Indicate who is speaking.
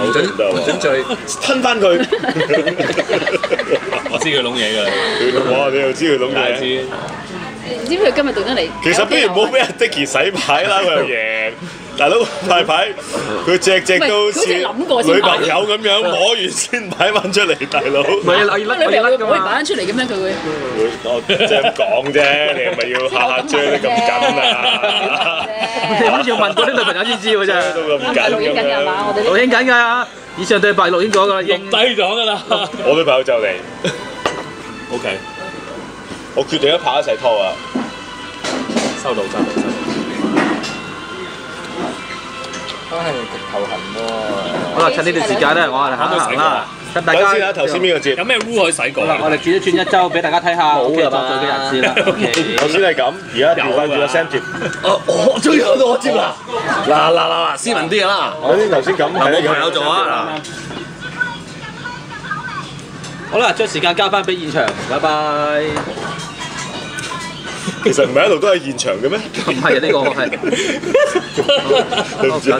Speaker 1: 唔准醉，
Speaker 2: 吞翻佢。
Speaker 3: 我知佢窿嘢㗎啦。
Speaker 2: 哇！你又知佢諗嘢？
Speaker 3: 知。
Speaker 4: 知唔知佢今日到咗嚟？
Speaker 2: 其實不如唔好俾阿 Dicky 洗牌啦，佢又贏。大佬派牌，佢隻都似女朋友咁樣摸完先擺翻出嚟，大佬。
Speaker 1: 唔係啊，
Speaker 4: 女朋友會擺翻出嚟嘅咩？佢會。
Speaker 2: 我即係咁講啫，你係咪要下下追得咁緊啊？
Speaker 1: 你好似要問過啲女朋友先知㗎啫。
Speaker 2: 都咁緊
Speaker 4: 錄影緊㗎嘛？我哋
Speaker 1: 錄影緊㗎，以上對白錄影咗㗎啦，
Speaker 3: 錄低咗㗎啦。
Speaker 2: 我女朋友就嚟。
Speaker 3: OK，
Speaker 2: 我決定一拍一齊拖啊！
Speaker 3: 收到。
Speaker 5: 唉，直頭痕喎！
Speaker 1: 好啦，趁呢段時間咧，我哋行一行啦，跟大家。
Speaker 2: 先啦，頭先邊個接？
Speaker 3: 有咩污可以洗過？
Speaker 1: 好啦，我哋轉一轉一周俾大家睇下我嘅作對嘅人士啦。
Speaker 2: 頭先係咁，而家調翻轉阿 Sam 接。
Speaker 5: 我終於到我接啦！嗱，斯文啲啦！
Speaker 2: 頭先咁，
Speaker 5: 冇朋友做啊！
Speaker 1: 好啦，將時間交翻俾現場，拜拜。
Speaker 2: 其實唔係一路都係現場嘅咩？
Speaker 1: 唔係啊，呢個係。
Speaker 2: 對唔住啊。